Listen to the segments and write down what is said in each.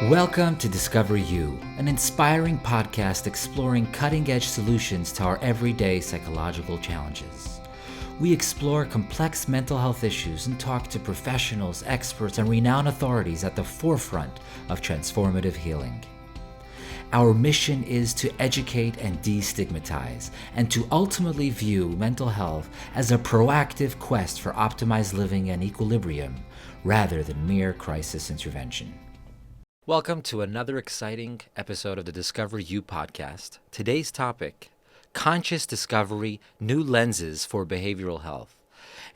Welcome to Discover You, an inspiring podcast exploring cutting-edge solutions to our everyday psychological challenges. We explore complex mental health issues and talk to professionals, experts, and renowned authorities at the forefront of transformative healing. Our mission is to educate and destigmatize, and to ultimately view mental health as a proactive quest for optimized living and equilibrium, rather than mere crisis intervention. Welcome to another exciting episode of the Discover You podcast. Today's topic, conscious discovery, new lenses for behavioral health.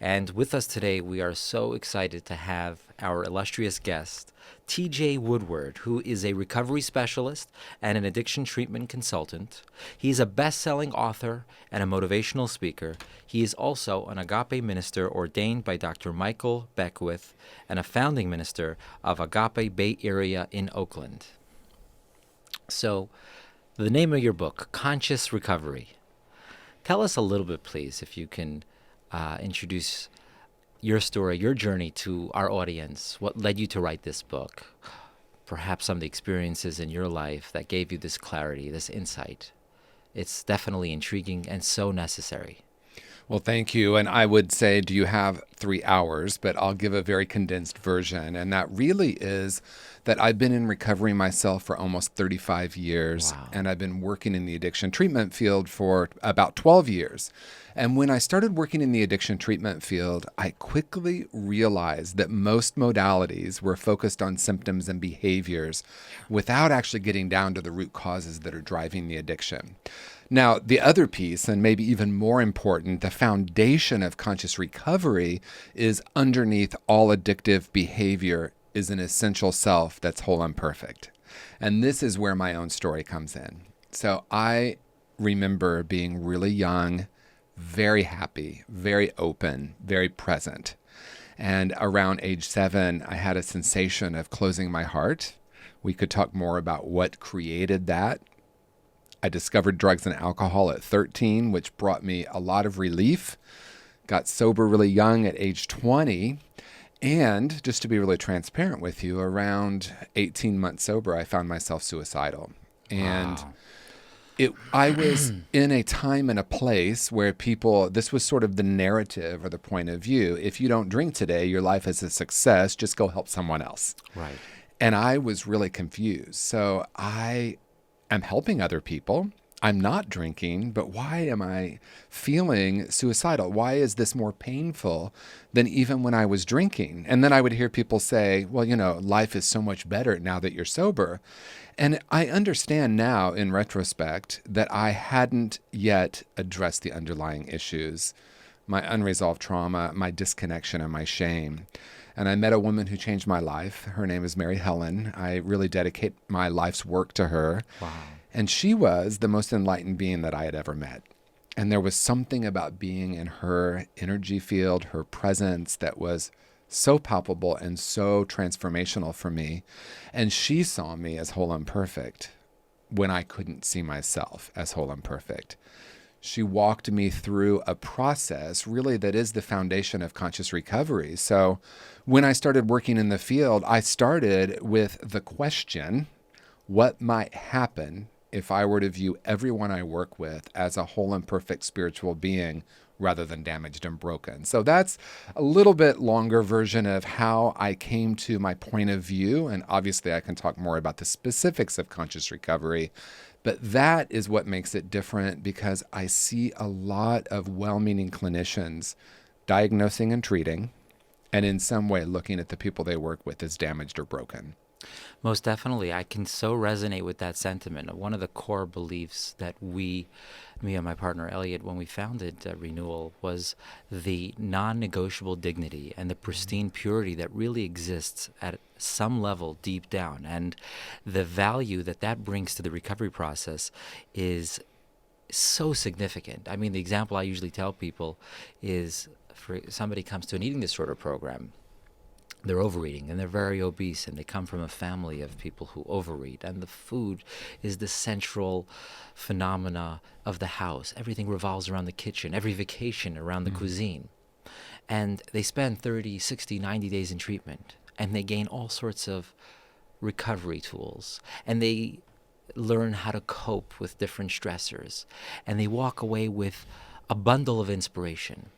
And with us today, we are so excited to have our illustrious guest, TJ Woodward, who is a recovery specialist and an addiction treatment consultant. He's a best-selling author and a motivational speaker. He is also an Agape minister ordained by Dr. Michael Beckwith and a founding minister of Agape Bay Area in Oakland. So, the name of your book, Conscious Recovery. Tell us a little bit, please, if you can introduce your story, your journey to our audience. What led you to write this book? Perhaps some of the experiences in your life that gave you this clarity, this insight. It's definitely intriguing and so necessary. Well, thank you. And I would say, do you have 3 hours? But I'll give a very condensed version. And that really is that I've been in recovery myself for almost 35 years. Wow. And I've been working in the addiction treatment field for about 12 years. And when I started working in the addiction treatment field, I quickly realized that most modalities were focused on symptoms and behaviors without actually getting down to the root causes that are driving the addiction. Now, the other piece, and maybe even more important, the foundation of conscious recovery is underneath all addictive behavior is an essential self that's whole and perfect. And this is where my own story comes in. So I remember being really young, very happy, very open, very present. And around age 7, I had a sensation of closing my heart. We could talk more about what created that. I discovered drugs and alcohol at 13, which brought me a lot of relief. Got sober really young at age 20. And just to be really transparent with you, around 18 months sober, I found myself suicidal. And Wow. I was in a time and a place where this was sort of the narrative or the point of view. If you don't drink today, your life is a success. Just go help someone else. Right. And I was really confused. So I am helping other people. I'm not drinking, but why am I feeling suicidal? Why is this more painful than even when I was drinking? And then I would hear people say, well, life is so much better now that you're sober. And I understand now in retrospect that I hadn't yet addressed the underlying issues, my unresolved trauma, my disconnection, and my shame. And I met a woman who changed my life. Her name is Mary Helen. I really dedicate my life's work to her. Wow. And she was the most enlightened being that I had ever met. And there was something about being in her energy field, her presence, that was so palpable and so transformational for me. And she saw me as whole and perfect when I couldn't see myself as whole and perfect. She walked me through a process really that is the foundation of conscious recovery. So when I started working in the field, I started with the question, what might happen if I were to view everyone I work with as a whole and perfect spiritual being rather than damaged and broken? So that's a little bit longer version of how I came to my point of view. And obviously I can talk more about the specifics of conscious recovery, but that is what makes it different, because I see a lot of well-meaning clinicians diagnosing and treating, and in some way looking at the people they work with as damaged or broken. Most definitely. I can so resonate with that sentiment. One of the core beliefs that me and my partner Elliot, when we founded Renewal, was the non-negotiable dignity and the pristine purity that really exists at some level deep down. And the value that brings to the recovery process is so significant. I mean, the example I usually tell people is, for somebody comes to an eating disorder program, they're overeating and they're very obese, and they come from a family of people who overeat, and the food is the central phenomena of the house. Everything revolves around the kitchen, every vacation around the cuisine. And they spend 30, 60, 90 days in treatment, and they gain all sorts of recovery tools, and they learn how to cope with different stressors, and they walk away with a bundle of inspiration.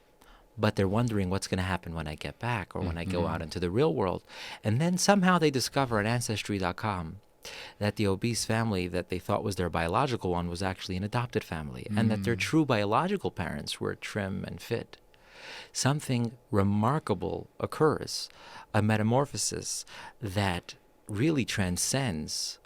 But they're wondering what's going to happen when I get back or when I go out into the real world. And then somehow they discover on Ancestry.com that the obese family that they thought was their biological one was actually an adopted family, and that their true biological parents were trim and fit. Something remarkable occurs, a metamorphosis that really transcends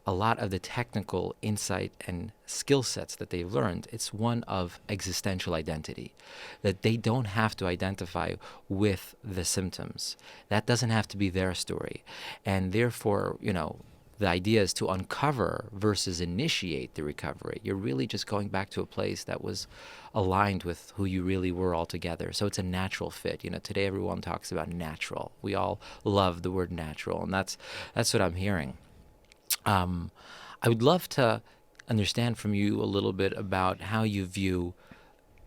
a lot of the technical insight and skill sets that they've learned. It's one of existential identity, that they don't have to identify with the symptoms. That doesn't have to be their story. And therefore, the idea is to uncover versus initiate the recovery. You're really just going back to a place that was aligned with who you really were altogether. So it's a natural fit. Today everyone talks about natural. We all love the word natural, and that's what I'm hearing. I would love to understand from you a little bit about how you view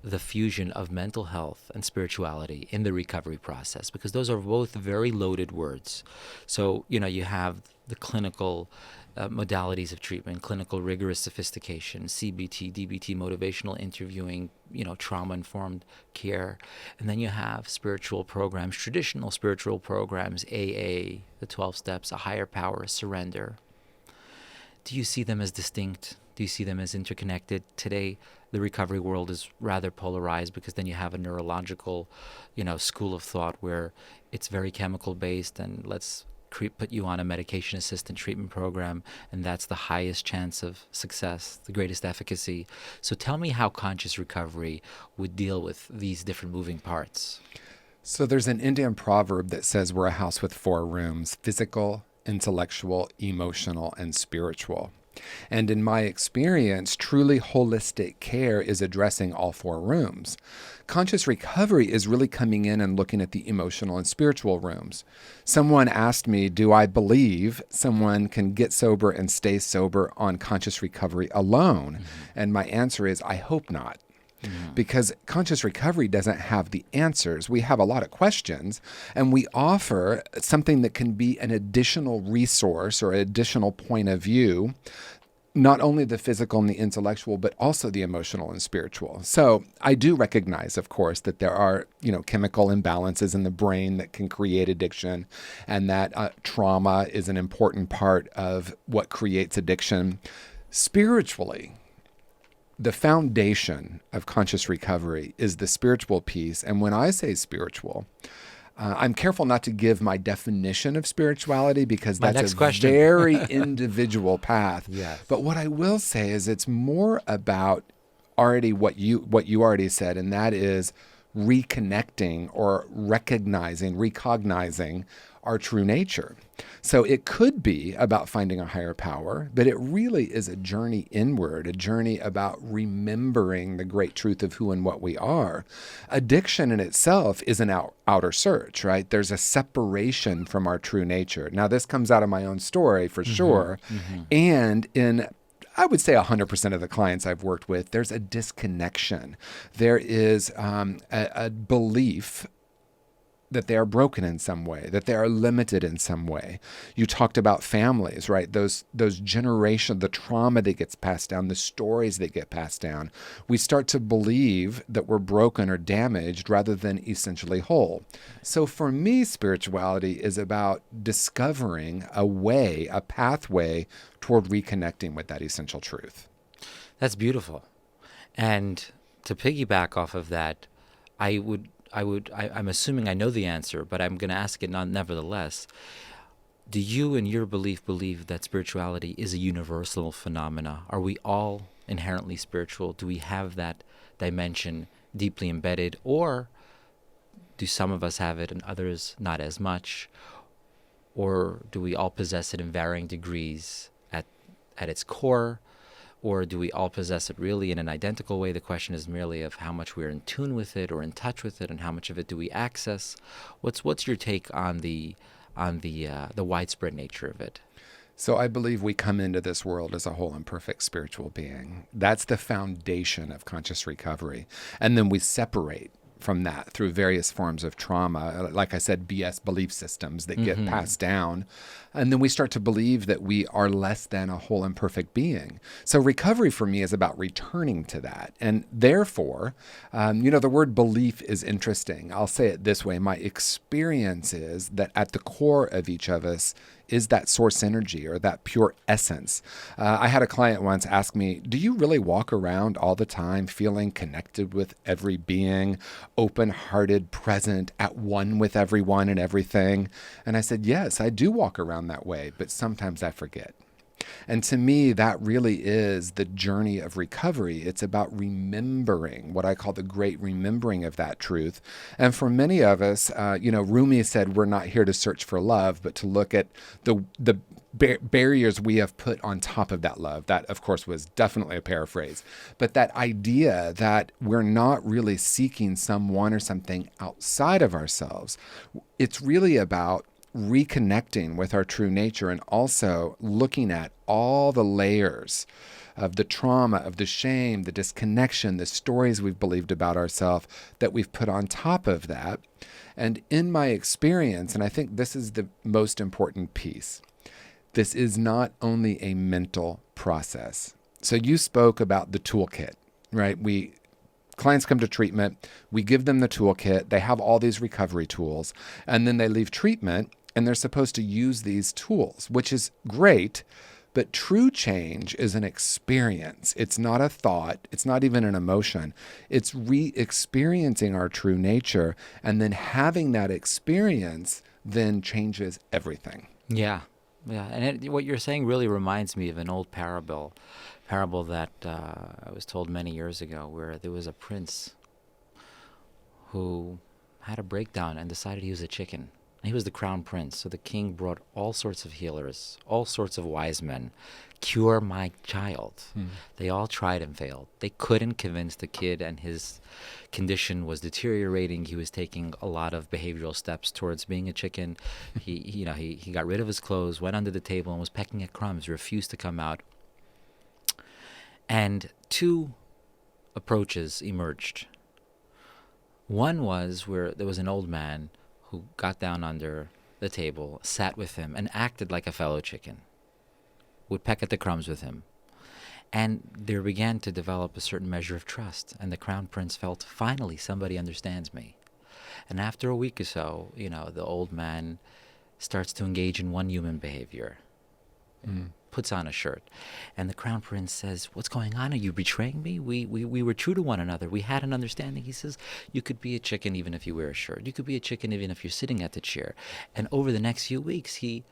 the fusion of mental health and spirituality in the recovery process, because those are both very loaded words. So, you have the clinical modalities of treatment, clinical rigorous sophistication, CBT, DBT, motivational interviewing, trauma-informed care. And then you have spiritual programs, traditional spiritual programs, AA, the 12 steps, a higher power, surrender. Do you see them as distinct? Do you see them as interconnected? Today, the recovery world is rather polarized, because then you have a neurological, school of thought where it's very chemical based, and let's put you on a medication assisted treatment program, and that's the highest chance of success, the greatest efficacy. So tell me how conscious recovery would deal with these different moving parts. So there's an Indian proverb that says we're a house with 4 rooms: physical, intellectual, emotional, and spiritual. And in my experience, truly holistic care is addressing all 4 rooms. Conscious recovery is really coming in and looking at the emotional and spiritual rooms. Someone asked me, do I believe someone can get sober and stay sober on conscious recovery alone? And my answer is, I hope not. Because conscious recovery doesn't have the answers. We have a lot of questions, and we offer something that can be an additional resource or additional point of view, not only the physical and the intellectual, but also the emotional and spiritual. So I do recognize, of course, that there are, chemical imbalances in the brain that can create addiction, and that trauma is an important part of what creates addiction. Spiritually, the foundation of conscious recovery is the spiritual piece. And when I say spiritual, I'm careful not to give my definition of spirituality, because that's a very individual path. Yes. But what I will say is it's more about already what you already said, and that is reconnecting or recognizing our true nature. So it could be about finding a higher power, but it really is a journey inward, a journey about remembering the great truth of who and what we are. Addiction in itself is an outer search, right? There's a separation from our true nature. Now, this comes out of my own story for sure. And in I would say 100% of the clients I've worked with, there's a disconnection. There is a belief that they are broken in some way, that they are limited in some way. You talked about families, right? Those generations, the trauma that gets passed down, the stories that get passed down. We start to believe that we're broken or damaged rather than essentially whole. So for me, spirituality is about discovering a way, a pathway toward reconnecting with that essential truth. That's beautiful. And to piggyback off of that, I'm assuming I know the answer, but I'm going to ask it nevertheless. Do you, in your believe that spirituality is a universal phenomena? Are we all inherently spiritual? Do we have that dimension deeply embedded? Or do some of us have it and others not as much? Or do we all possess it in varying degrees at its core? Or do we all possess it really in an identical way? The question is merely of how much we're in tune with it or in touch with it, and how much of it do we access? What's your take on the widespread nature of it? So I believe we come into this world as a whole and perfect spiritual being. That's the foundation of conscious recovery. And then we separate from that through various forms of trauma. Like I said, BS belief systems that get passed down. And then we start to believe that we are less than a whole and perfect being. So recovery for me is about returning to that. And therefore, the word belief is interesting. I'll say it this way. My experience is that at the core of each of us is that source energy or that pure essence. I had a client once ask me, do you really walk around all the time feeling connected with every being, open-hearted, present, at one with everyone and everything? And I said, yes, I do walk around that way, but sometimes I forget. And to me, that really is the journey of recovery. It's about remembering what I call the great remembering of that truth. And for many of us, Rumi said, we're not here to search for love, but to look at the barriers we have put on top of that love. That, of course, was definitely a paraphrase. But that idea that we're not really seeking someone or something outside of ourselves, it's really about reconnecting with our true nature and also looking at all the layers of the trauma, of the shame, the disconnection, the stories we've believed about ourselves that we've put on top of that. And in my experience, and I think this is the most important piece, this is not only a mental process. So you spoke about the toolkit, right? Clients come to treatment, we give them the toolkit, they have all these recovery tools, and then they leave treatment and they're supposed to use these tools, which is great, but true change is an experience. It's not a thought, it's not even an emotion. It's re-experiencing our true nature, and then having that experience then changes everything. Yeah. And what you're saying really reminds me of an old parable that I was told many years ago, where there was a prince who had a breakdown and decided he was a chicken. He was the crown prince, so the king brought all sorts of healers, all sorts of wise men. Cure my child. They all tried and failed. They couldn't convince the kid, and his condition was deteriorating. He was taking a lot of behavioral steps towards being a chicken. He got rid of his clothes, went under the table, and was pecking at crumbs, refused to come out. And two approaches emerged. One was where there was an old man who got down under the table, sat with him, and acted like a fellow chicken, would peck at the crumbs with him. And there began to develop a certain measure of trust, and the crown prince felt, finally, somebody understands me. And after a week or so, the old man starts to engage in one human behavior, puts on a shirt. And the crown prince says, what's going on? Are you betraying me? We were true to one another. We had an understanding. He says, you could be a chicken even if you wear a shirt. You could be a chicken even if you're sitting at the chair. And over the next few weeks, he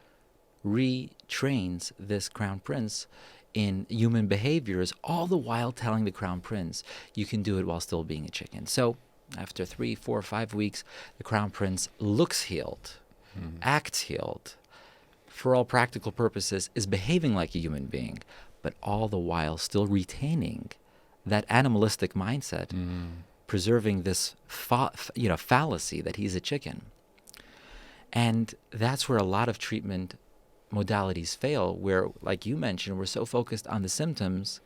retrains this crown prince in human behaviors, all the while telling the crown prince, you can do it while still being a chicken. So after 3, 4, 5 weeks, the crown prince looks healed, acts healed, for all practical purposes, is behaving like a human being, but all the while still retaining that animalistic mindset, preserving this fallacy that he's a chicken. And that's where a lot of treatment modalities fail, where, like you mentioned, we're so focused on the symptoms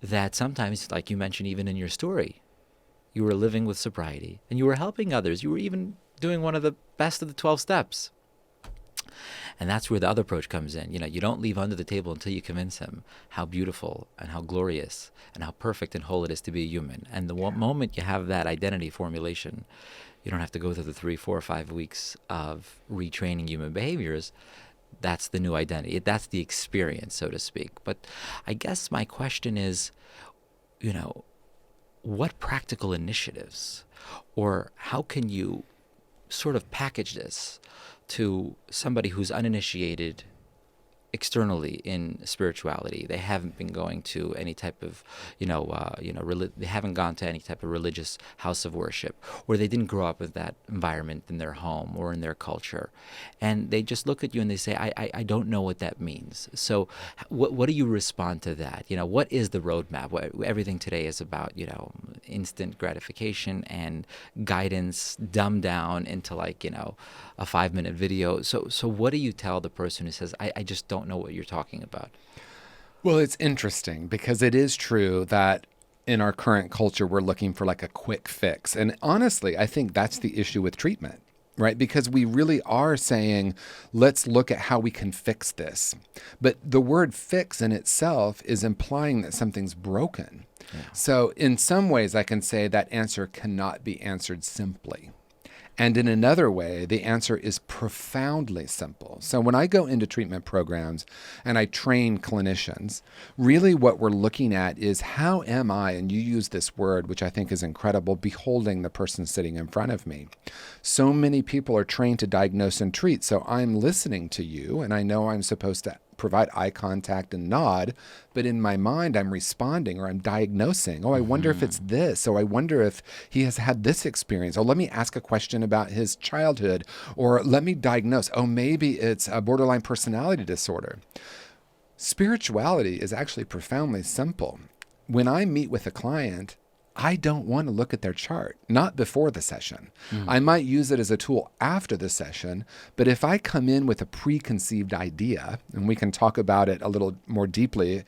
that sometimes, like you mentioned even in your story, you were living with sobriety and you were helping others. You were even doing one of the best of the 12 steps. And that's where the other approach comes in. You don't leave under the table until you convince him how beautiful and how glorious and how perfect and whole it is to be a human. And the moment you have that identity formulation, you don't have to go through the 3, 4, 5 weeks of retraining human behaviors. That's the new identity. That's the experience, so to speak. But I guess my question is, what practical initiatives, or how can you sort of package this to somebody who's uninitiated externally in spirituality? They haven't been going to any type of, they haven't gone to any type of religious house of worship, or they didn't grow up with that environment in their home or in their culture, and they just look at you and they say, I don't know what that means. So, what do you respond to that? What is the roadmap? Everything today is about instant gratification and guidance dumbed down into a 5-minute video. So what do you tell the person who says, I just don't know what you're talking about? Well, it's interesting because it is true that in our current culture, we're looking for like a quick fix. And honestly, I think that's the issue with treatment, right? Because we really are saying, let's look at how we can fix this. But the word fix in itself is implying that something's broken. Yeah. So in some ways, I can say that answer cannot be answered simply. And in another way, the answer is profoundly simple. So when I go into treatment programs and I train clinicians, really what we're looking at is how am I, and you use this word, which I think is incredible, beholding the person sitting in front of me. So many people are trained to diagnose and treat. So I'm listening to you, and I know I'm supposed to provide eye contact and nod, but in my mind, I'm responding or I'm diagnosing. Oh, I wonder if it's this. Oh, I wonder if he has had this experience. Oh, let me ask a question about his childhood, or let me diagnose. Oh, maybe it's a borderline personality disorder. Spirituality is actually profoundly simple. When I meet with a client, I don't want to look at their chart, not before the session. I might use it as a tool after the session, but if I come in with a preconceived idea, and we can talk about it a little more deeply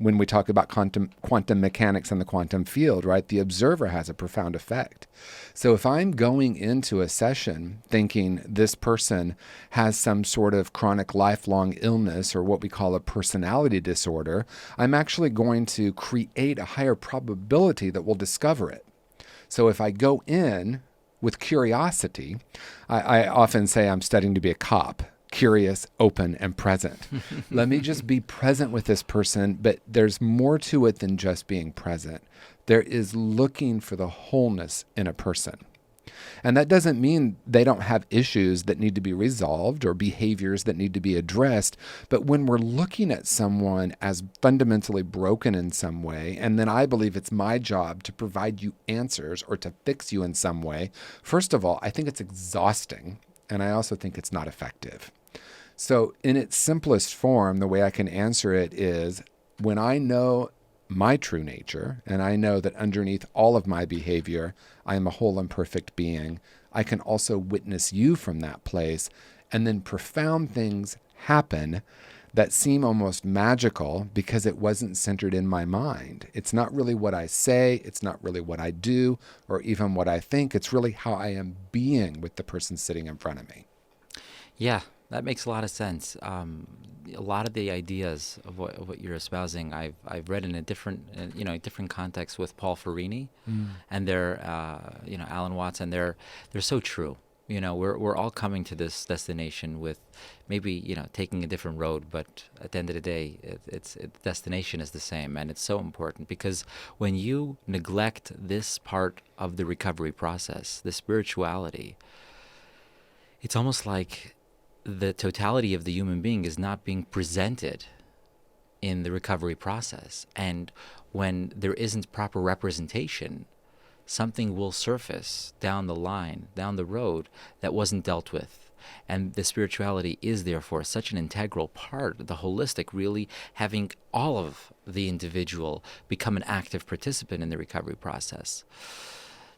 when we talk about quantum mechanics and the quantum field, right? The observer has a profound effect. So if I'm going into a session thinking this person has some sort of chronic lifelong illness or what we call a personality disorder, I'm actually going to create a higher probability that we'll discover it. So if I go in with curiosity, I often say I'm studying to be a cop. Curious, open, and present. Let me just be present with this person, but there's more to it than just being present. There is looking for the wholeness in a person. And that doesn't mean they don't have issues that need to be resolved or behaviors that need to be addressed. But when we're looking at someone as fundamentally broken in some way, and then I believe it's my job to provide you answers or to fix you in some way, first of all, I think it's exhausting. And I also think it's not effective. So in its simplest form, the way I can answer it is when I know my true nature, and I know that underneath all of my behavior, I am a whole and perfect being, I can also witness you from that place. And then profound things happen that seem almost magical because it wasn't centered in my mind. It's not really what I say. It's not really what I do or even what I think. It's really how I am being with the person sitting in front of me. Yeah, that makes a lot of sense. A lot of the ideas of what you're espousing, I've read in a different context with Paul Ferrini, and they're Alan Watts, and they're so true. We're all coming to this destination with maybe taking a different road, but at the end of the day, the destination is the same, and it's so important because when you neglect this part of the recovery process, the spirituality, it's almost like the totality of the human being is not being presented in the recovery process. And when there isn't proper representation, something will surface down the line, down the road, that wasn't dealt with. And the spirituality is therefore such an integral part, the holistic, really having all of the individual become an active participant in the recovery process.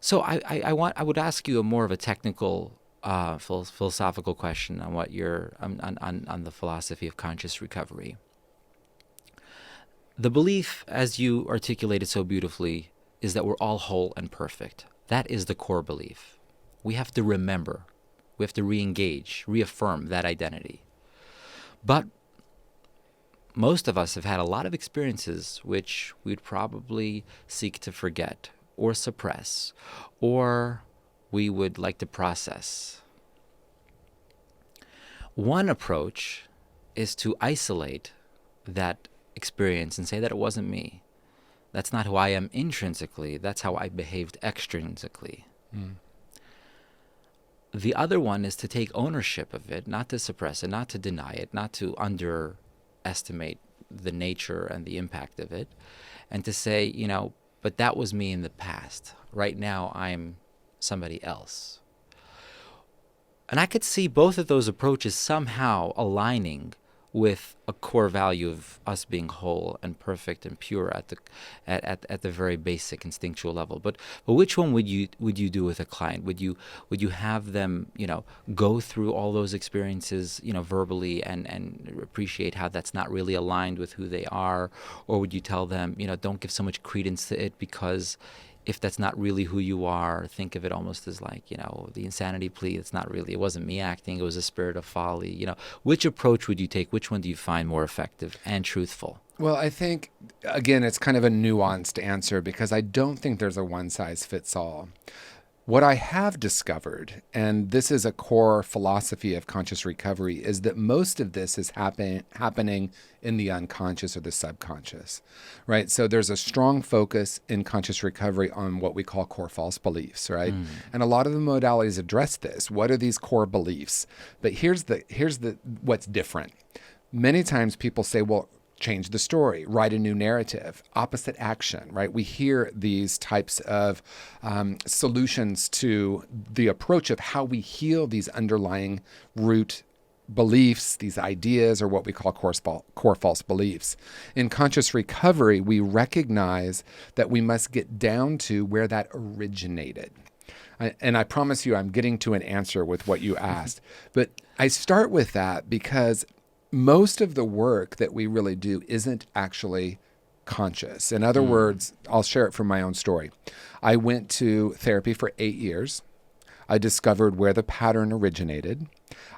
So I would ask you a more of a technical philosophical question on what you're on the philosophy of conscious recovery. The belief, as you articulated so beautifully, is that we're all whole and perfect. That is the core belief. We have to remember, we have to re-engage, reaffirm that identity. But most of us have had a lot of experiences which we'd probably seek to forget or suppress, or we would like to process. One approach is to isolate that experience and say that it wasn't me. That's not who I am intrinsically. That's how I behaved extrinsically. The other one is to take ownership of it, not to suppress it, not to deny it, not to underestimate the nature and the impact of it, and to say, but that was me in the past. Right now, I'm somebody else. And I could see both of those approaches somehow aligning with a core value of us being whole and perfect and pure at the very basic instinctual level. But which one would you do with a client? Would you have them, go through all those experiences, verbally and appreciate how that's not really aligned with who they are? Or would you tell them, don't give so much credence to it, because if that's not really who you are, think of it almost as like, the insanity plea. It wasn't me acting, it was a spirit of folly. Which approach would you take? Which one do you find more effective and truthful? Well, I think, again, it's kind of a nuanced answer, because I don't think there's a one size fits all. What I have discovered, and this is a core philosophy of conscious recovery, is that most of this is happening in the unconscious or the subconscious, right? So there's a strong focus in conscious recovery on what we call core false beliefs, right? And a lot of the modalities address this. What are these core beliefs? But here's what's different. Many times people say, well, change the story, write a new narrative, opposite action, right? We hear these types of solutions to the approach of how we heal these underlying root beliefs, these ideas, or what we call core false beliefs. In conscious recovery, we recognize that we must get down to where that originated. And I promise you, I'm getting to an answer with what you asked. But I start with that because most of the work that we really do isn't actually conscious. In other words, I'll share it from my own story. I went to therapy for 8 years. I discovered where the pattern originated.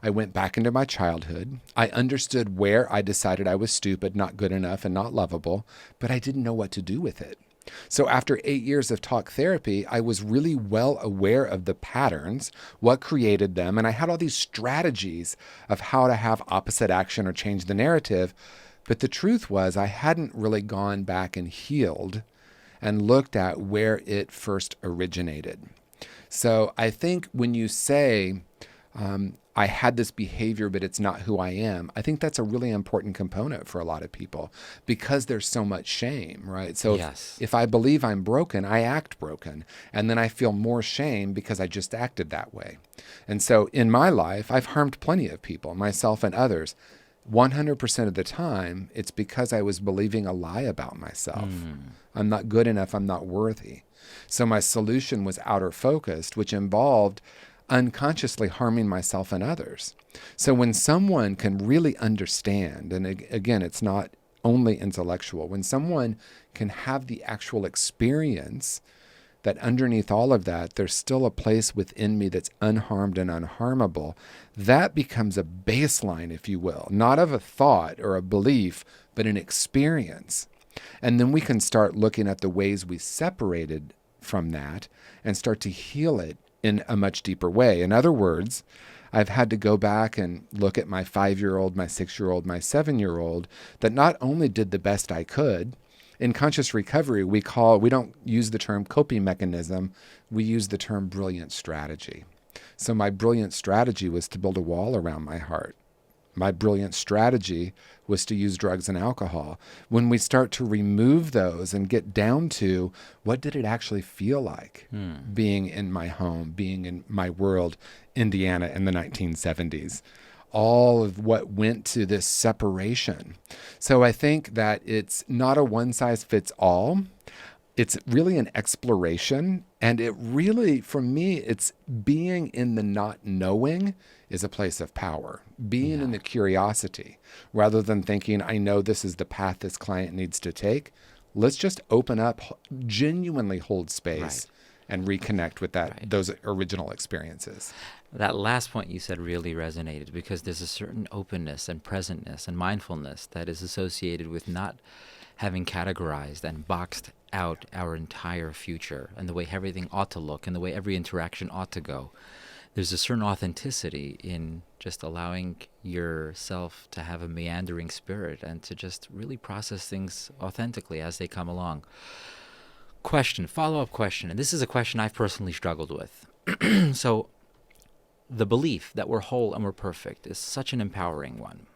I went back into my childhood. I understood where I decided I was stupid, not good enough, and not lovable, but I didn't know what to do with it. So after 8 years of talk therapy, I was really well aware of the patterns, what created them, and I had all these strategies of how to have opposite action or change the narrative. But the truth was I hadn't really gone back and healed and looked at where it first originated. So I think when you say, I had this behavior, but it's not who I am, I think that's a really important component for a lot of people, because there's so much shame, right? So Yes. if I believe I'm broken, I act broken. And then I feel more shame because I just acted that way. And so in my life, I've harmed plenty of people, myself and others. 100% of the time, it's because I was believing a lie about myself. I'm not good enough. I'm not worthy. So my solution was outer focused, which involved unconsciously harming myself and others. So when someone can really understand, and again, it's not only intellectual, when someone can have the actual experience that underneath all of that, there's still a place within me that's unharmed and unharmable, that becomes a baseline, if you will, not of a thought or a belief, but an experience. And then we can start looking at the ways we separated from that and start to heal it in a much deeper way. In other words, I've had to go back and look at my 5-year-old, my 6-year-old, my 7-year-old, that not only did the best I could. In conscious recovery, we don't use the term coping mechanism, we use the term brilliant strategy. So my brilliant strategy was to build a wall around my heart. My brilliant strategy was to use drugs and alcohol. When we start to remove those and get down to what did it actually feel like being in my home, being in my world, Indiana in the 1970s, all of what went to this separation. So I think that it's not a one size fits all. It's really an exploration. And it really, for me, it's being in the not knowing is a place of power. Being in the curiosity, rather than thinking, I know this is the path this client needs to take. Let's just open up, genuinely hold space and reconnect with those original experiences. That last point you said really resonated, because there's a certain openness and presentness and mindfulness that is associated with not having categorized and boxed out our entire future and the way everything ought to look and the way every interaction ought to go. There's a certain authenticity in just allowing yourself to have a meandering spirit and to just really process things authentically as they come along. Follow-up question, and this is a question I've personally struggled with. So the belief that we're whole and we're perfect is such an empowering one.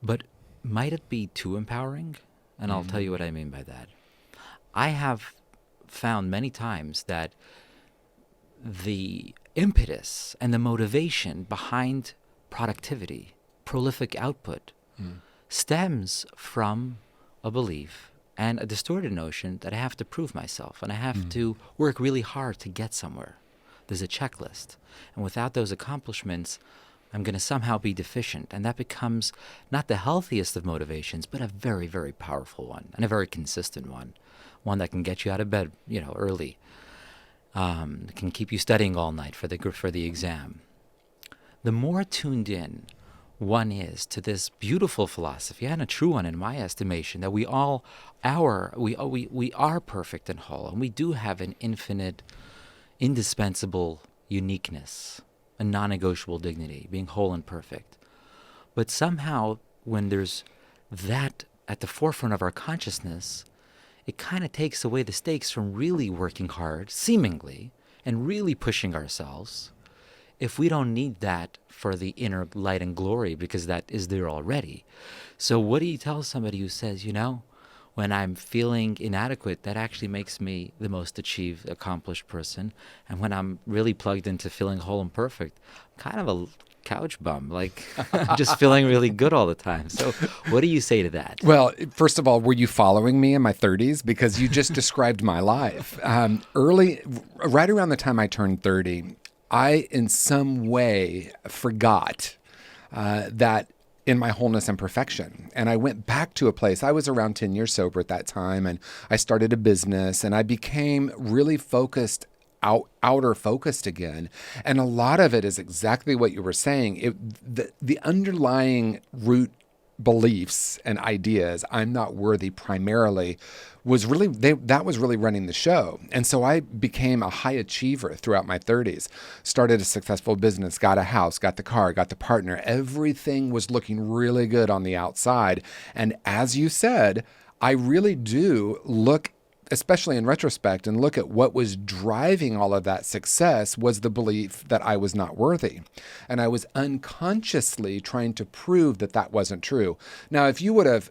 But might it be too empowering? And I'll tell you what I mean by that. I have found many times that the impetus and the motivation behind productivity, prolific output stems from a belief and a distorted notion that I have to prove myself and I have to work really hard to get somewhere. There's a checklist. And without those accomplishments, I'm going to somehow be deficient. And that becomes not the healthiest of motivations, but a very, very powerful one and a very consistent one that can get you out of bed, early. Can keep you studying all night for the exam. The more tuned in one is to this beautiful philosophy, and a true one in my estimation, that we are perfect and whole, and we do have an infinite, indispensable uniqueness, a non-negotiable dignity, being whole and perfect. But somehow, when there's that at the forefront of our consciousness, it kind of takes away the stakes from really working hard, seemingly, and really pushing ourselves, if we don't need that for the inner light and glory, because that is there already. So what do you tell somebody who says, when I'm feeling inadequate, that actually makes me the most accomplished person, and when I'm really plugged into feeling whole and perfect, I'm kind of a couch bum, like I'm just feeling really good all the time. So what do you say to that? Well, first of all, were you following me in my 30s? Because you just described my life. Right around the time I turned 30, I in some way forgot that in my wholeness and perfection. And I went back to a place. I was around 10 years sober at that time, and I started a business, and I became really outer focused again. And a lot of it is exactly what you were saying. The underlying root beliefs and ideas, I'm not worthy primarily, that was really running the show. And so I became a high achiever throughout my 30s, started a successful business, got a house, got the car, got the partner. Everything was looking really good on the outside. And as you said, I really do look, especially in retrospect, and look at what was driving all of that success was the belief that I was not worthy. And I was unconsciously trying to prove that that wasn't true. Now, if you would have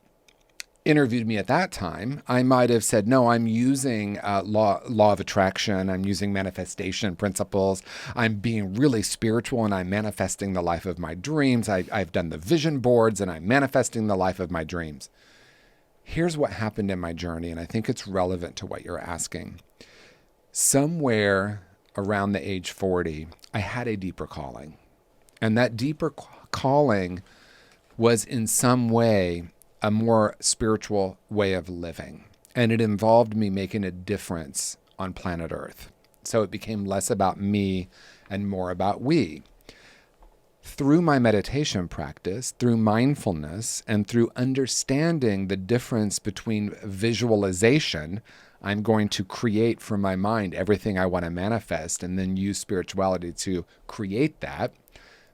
interviewed me at that time, I might have said, no, I'm using law of attraction. I'm using manifestation principles. I'm being really spiritual, and I'm manifesting the life of my dreams. I've done the vision boards, and I'm manifesting the life of my dreams. Here's what happened in my journey, and I think it's relevant to what you're asking. Somewhere around the age 40, I had a deeper calling. And that deeper calling was in some way a more spiritual way of living. And it involved me making a difference on planet Earth. So it became less about me and more about we. Through my meditation practice, through mindfulness, and through understanding the difference between visualization, I'm going to create from my mind everything I want to manifest and then use spirituality to create that.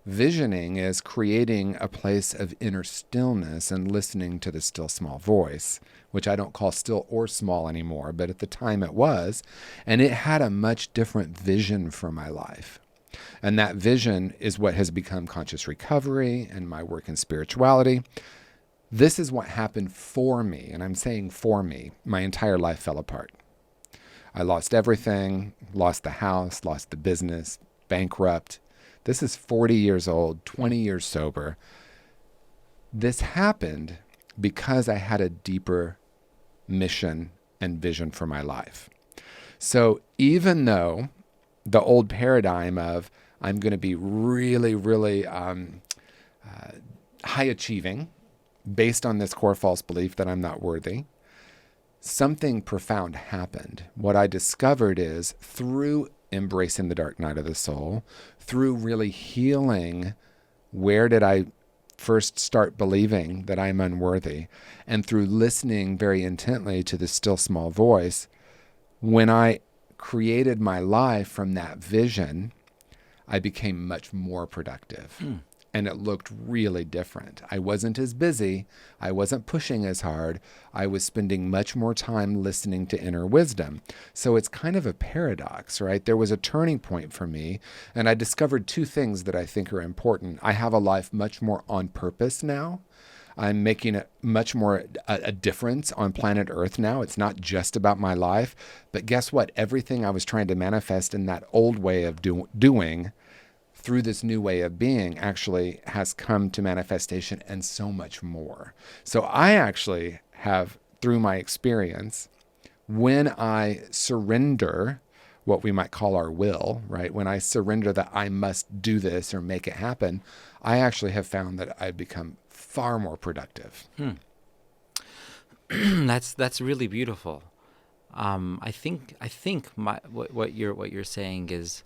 Visioning is creating a place of inner stillness and listening to the still small voice, which I don't call still or small anymore, but at the time it was. And it had a much different vision for my life. And that vision is what has become conscious recovery and my work in spirituality. This is what happened for me, and I'm saying for me. My entire life fell apart. I lost everything, lost the house, lost the business, bankrupt. This is 40 years old, 20 years sober. This happened because I had a deeper mission and vision for my life. So even though the old paradigm of I'm going to be really, really high achieving based on this core false belief that I'm not worthy, something profound happened. What I discovered is through embracing the dark night of the soul, through really healing where did I first start believing that I'm unworthy, and through listening very intently to the still small voice, when I created my life from that vision, I became much more productive. And it looked really different. I wasn't as busy. I wasn't pushing as hard. I was spending much more time listening to inner wisdom. So it's kind of a paradox, right? There was a turning point for me, and I discovered two things that I think are important. I have a life much more on purpose now. I'm making a much more a difference on planet Earth now. It's not just about my life. But guess what? Everything I was trying to manifest in that old way of doing through this new way of being actually has come to manifestation and so much more. So I actually have, through my experience, when I surrender what we might call our will, right? When I surrender that I must do this or make it happen, I actually have found that I've become far more productive. That's really beautiful. I think what you're saying is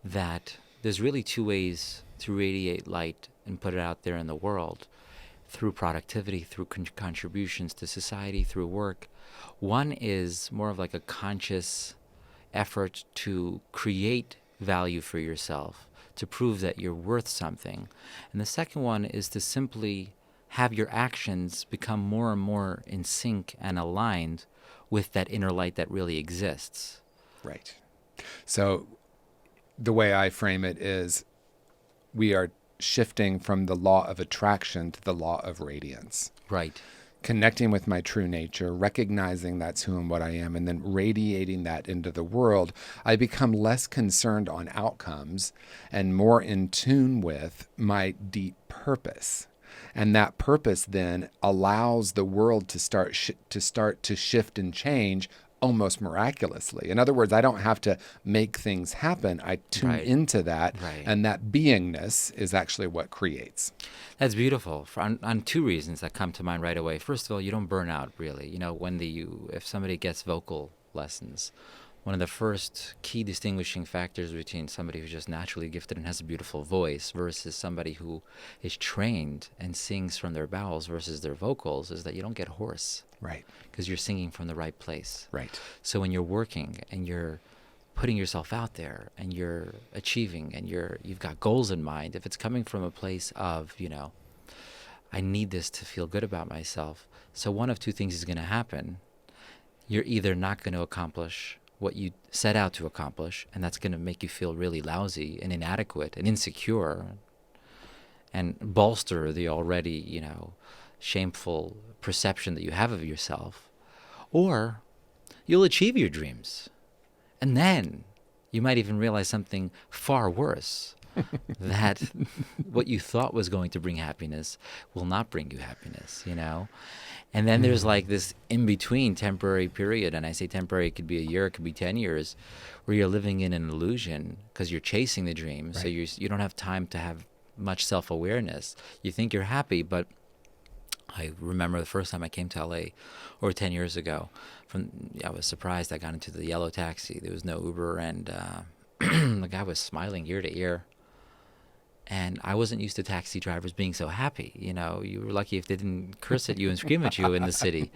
that there's really two ways to radiate light and put it out there in the world: through productivity, through contributions to society, through work. One is more of like a conscious effort to create value for yourself, to prove that you're worth something. And the second one is to simply have your actions become more and more in sync and aligned with that inner light that really exists. Right. So the way I frame it is we are shifting from the law of attraction to the law of radiance. Right. Connecting with my true nature, recognizing that's who and what I am, and then radiating that into the world, I become less concerned on outcomes and more in tune with my deep purpose. And that purpose then allows the world to start to shift and change almost miraculously. In other words, I don't have to make things happen. I tune into that, and that beingness is actually what creates. That's beautiful on two reasons that come to mind right away. First of all, you don't burn out, really. You know, if somebody gets vocal lessons, one of the first key distinguishing factors between somebody who's just naturally gifted and has a beautiful voice versus somebody who is trained and sings from their bowels versus their vocals is that you don't get hoarse. Right. Because you're singing from the right place. Right. So when you're working and you're putting yourself out there and you're achieving and you've got goals in mind, if it's coming from a place of, I need this to feel good about myself. So one of two things is going to happen. You're either not going to accomplish what you set out to accomplish, and that's going to make you feel really lousy and inadequate and insecure and bolster the already, shameful perception that you have of yourself, or you'll achieve your dreams. And then you might even realize something far worse, that what you thought was going to bring happiness will not bring you happiness, And then there's like this in-between temporary period, and I say temporary, it could be a year, it could be 10 years, where you're living in an illusion because you're chasing the dream. Right. So you don't have time to have much self-awareness. You think you're happy, but I remember the first time I came to LA, or 10 years ago, I was surprised. I got into the yellow taxi. There was no Uber, and the guy was smiling ear to ear. And I wasn't used to taxi drivers being so happy. You were lucky if they didn't curse at you and scream at you in the city,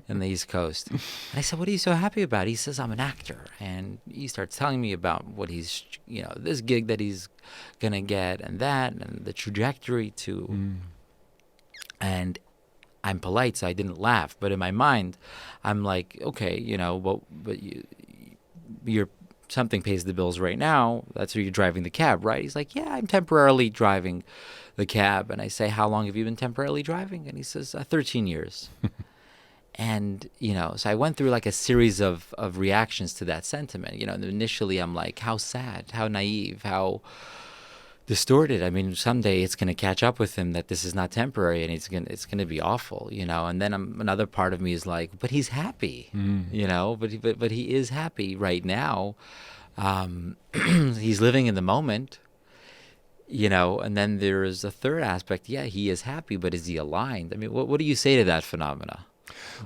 in the East Coast. And I said, "What are you so happy about?" He says, "I'm an actor." And he starts telling me about what he's, this gig that he's going to get and that, and the trajectory to, and I'm polite, so I didn't laugh. But in my mind, I'm like, okay, but you're, something pays the bills right now. That's where you're driving the cab, right? He's like, yeah, I'm temporarily driving the cab. And I say, how long have you been temporarily driving? And he says, 13 years. And, so I went through like a series of reactions to that sentiment. Initially I'm like, how sad, how naive, how distorted. I mean, someday it's going to catch up with him that this is not temporary, and it's going to be awful, And then another part of me is like, but he's happy, But he is happy right now. He's living in the moment, And then there is a third aspect. Yeah, he is happy, but is he aligned? I mean, what do you say to that phenomena?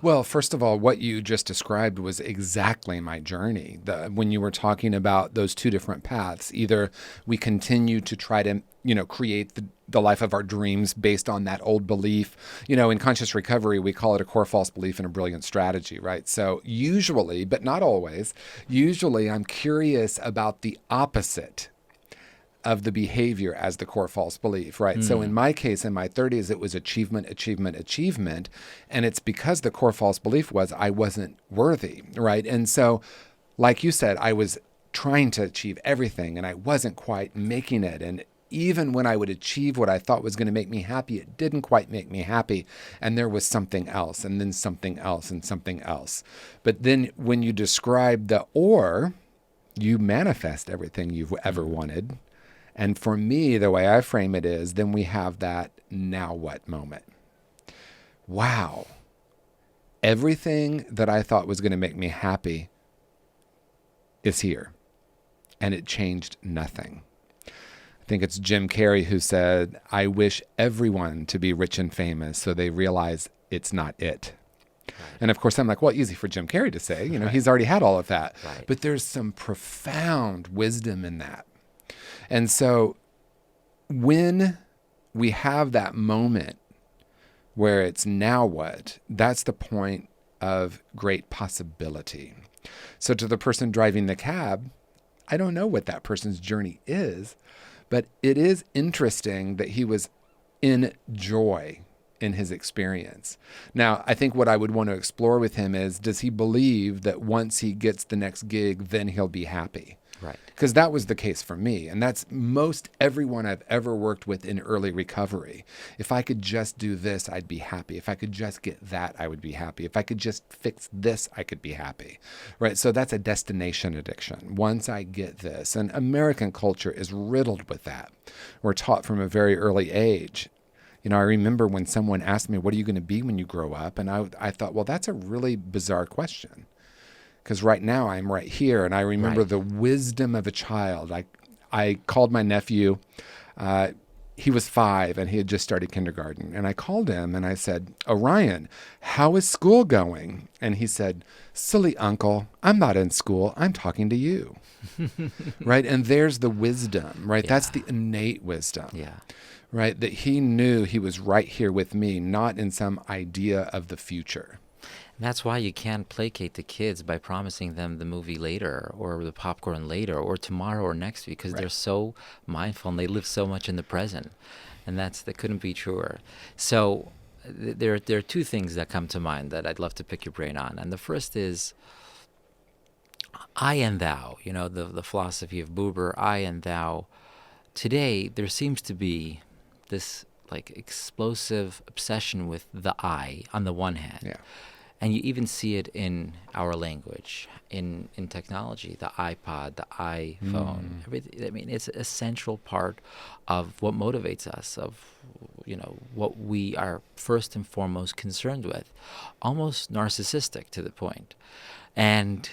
Well, first of all, what you just described was exactly my journey. When you were talking about those two different paths, either we continue to try to, create the life of our dreams based on that old belief. In conscious recovery, we call it a core false belief and a brilliant strategy, right? So usually, but not always, I'm curious about the opposite of the behavior as the core false belief, right? So in my case, in my 30s, it was achievement. And it's because the core false belief was I wasn't worthy, right? And so, like you said, I was trying to achieve everything and I wasn't quite making it. And even when I would achieve what I thought was going to make me happy, it didn't quite make me happy. And there was something else, and then something else, and something else. But then when you describe you manifest everything you've ever wanted. And for me, the way I frame it is, then we have that now what moment. Wow. Everything that I thought was going to make me happy is here. And it changed nothing. I think it's Jim Carrey who said, I wish everyone to be rich and famous so they realize it's not it. Right. And of course, I'm like, well, easy for Jim Carrey to say, right. He's already had all of that. Right. But there's some profound wisdom in that. And so when we have that moment where it's now what, that's the point of great possibility. So to the person driving the cab, I don't know what that person's journey is, but it is interesting that he was in joy in his experience. Now, I think what I would want to explore with him is, does he believe that once he gets the next gig, then he'll be happy? Right. Because that was the case for me. And that's most everyone I've ever worked with in early recovery. If I could just do this, I'd be happy. If I could just get that, I would be happy. If I could just fix this, I could be happy. Right. So that's a destination addiction. Once I get this, and American culture is riddled with that. We're taught from a very early age. I remember when someone asked me, what are you going to be when you grow up? And I thought, well, that's a really bizarre question. Because right now I'm right here, and I remember the wisdom of a child. I called my nephew. He was 5, and he had just started kindergarten. And I called him, and I said, Orion, how is school going? And he said, silly uncle, I'm not in school. I'm talking to you. Right? And there's the wisdom, right? Yeah. That's the innate wisdom. Yeah. Right? That he knew he was right here with me, not in some idea of the future. That's why you can't placate the kids by promising them the movie later or the popcorn later or tomorrow or next week, because they're so mindful and they live so much in the present. And that couldn't be truer. So there are 2 things that come to mind that I'd love to pick your brain on. And the first is I and thou, the philosophy of Buber, I and thou. Today, there seems to be this explosive obsession with the I on the one hand. Yeah. And you even see it in our language, in technology, the iPod, the iPhone. Everything. I mean, it's a central part of what motivates us, of what we are first and foremost concerned with, almost narcissistic to the point. And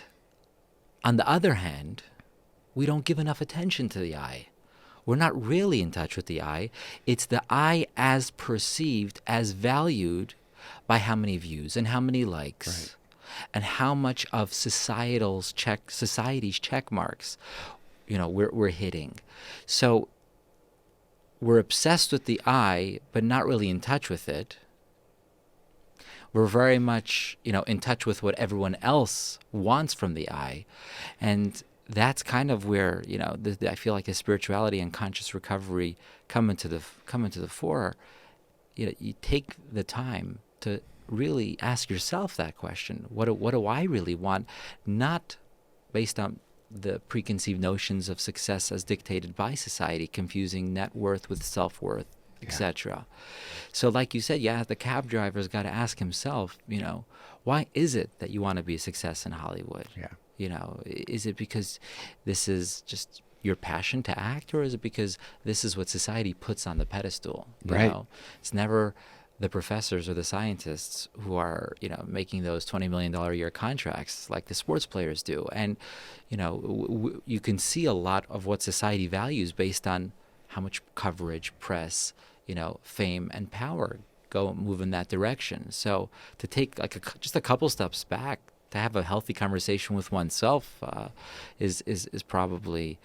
on the other hand, we don't give enough attention to the I. We're not really in touch with the I. It's the I as perceived, as valued, by how many views and how many likes, and how much of society's check marks, we're hitting. So we're obsessed with the I, but not really in touch with it. We're very much, in touch with what everyone else wants from the I, and that's kind of where I feel like the spirituality and conscious recovery come into the fore. You take the time to really ask yourself that question. What do I really want? Not based on the preconceived notions of success as dictated by society, confusing net worth with self-worth, etc. So like you said, the cab driver's got to ask himself, why is it that you want to be a success in Hollywood? Yeah. Is it because this is just your passion to act, or is it because this is what society puts on the pedestal? You know? It's never the professors or the scientists who are, making those $20 million a year contracts like the sports players do. And, you can see a lot of what society values based on how much coverage, press, fame and power move in that direction. So to take just a couple steps back, to have a healthy conversation with oneself is probably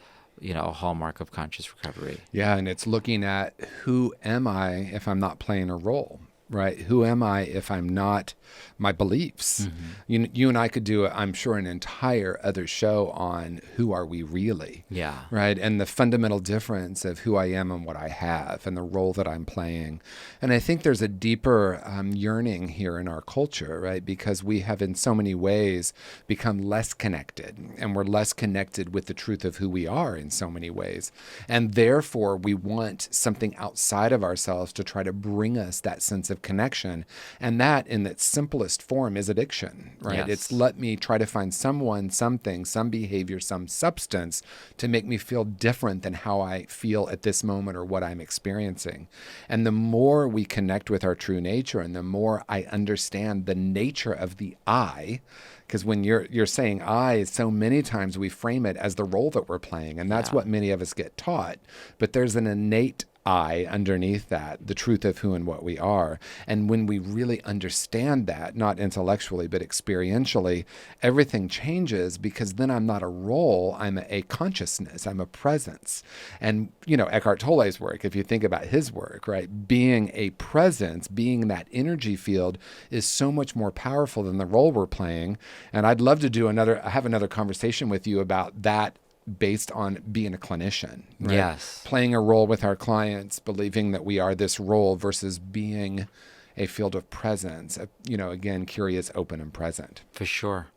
a hallmark of conscious recovery. Yeah, and it's looking at, who am I if I'm not playing a role, right? Who am I if I'm not my beliefs? Mm-hmm. You and I could do, I'm sure, an entire other show on who are we really? Yeah. Right? And the fundamental difference of who I am and what I have and the role that I'm playing. And I think there's a deeper yearning here in our culture, right? Because we have in so many ways become less connected, and we're less connected with the truth of who we are in so many ways. And therefore we want something outside of ourselves to try to bring us that sense of of connection. And that, in its simplest form, is addiction, right? Yes. It's let me try to find someone, something, some behavior, some substance to make me feel different than how I feel at this moment or what I'm experiencing. And the more we connect with our true nature, and the more I understand the nature of the I, because when you're saying I, so many times we frame it as the role that we're playing, and that's what many of us get taught. But there's an innate I underneath that, the truth of who and what we are. And when we really understand that, not intellectually, but experientially, everything changes, because then I'm not a role, I'm a consciousness, I'm a presence. And, Eckhart Tolle's work, if you think about his work, right, being a presence, being that energy field is so much more powerful than the role we're playing. And I'd love to have another conversation with you about that, based on being a clinician, right? Yes. Playing a role with our clients, believing that we are this role versus being a field of presence, again, curious, open, and present. For sure.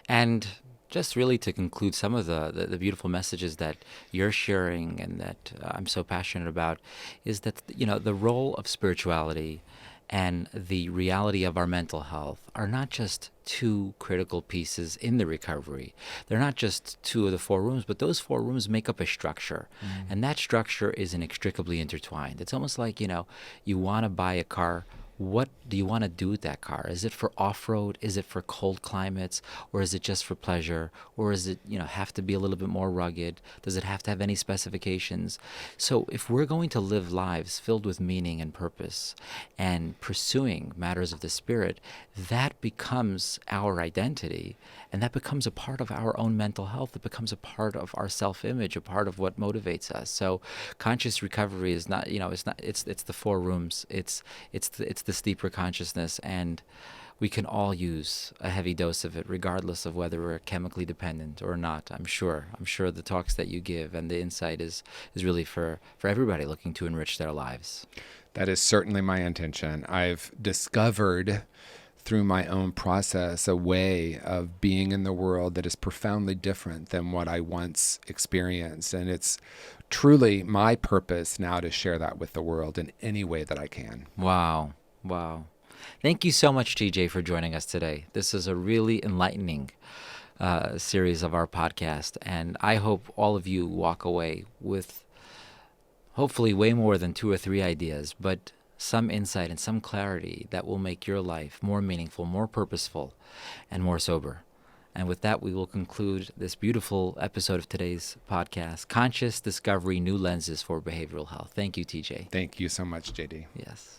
And just really to conclude some of the beautiful messages that you're sharing and that I'm so passionate about is that, the role of spirituality and the reality of our mental health are not just two critical pieces in the recovery. They're not just two of the four rooms, but those four rooms make up a structure. And that structure is inextricably intertwined. It's almost like, you want to buy a car. What do you want to do with that car? Is it for off-road? Is it for cold climates? Or is it just for pleasure? Or is it, have to be a little bit more rugged? Does it have to have any specifications? So if we're going to live lives filled with meaning and purpose and pursuing matters of the spirit, that becomes our identity. And that becomes a part of our own mental health. It becomes a part of our self-image, a part of what motivates us. So conscious recovery is not, it's the four rooms. It's this deeper consciousness, and we can all use a heavy dose of it, regardless of whether we're chemically dependent or not. I'm sure the talks that you give and the insight is really for everybody looking to enrich their lives. That is certainly my intention. I've discovered through my own process a way of being in the world that is profoundly different than what I once experienced. And it's truly my purpose now to share that with the world in any way that I can. Wow. Thank you so much, TJ, for joining us today. This is a really enlightening series of our podcast, and I hope all of you walk away with hopefully way more than 2 or 3 ideas, but some insight and some clarity that will make your life more meaningful, more purposeful, and more sober. And with that, we will conclude this beautiful episode of today's podcast, Conscious Discovery, New Lenses for Behavioral Health. Thank you, TJ. Thank you so much, JD. Yes.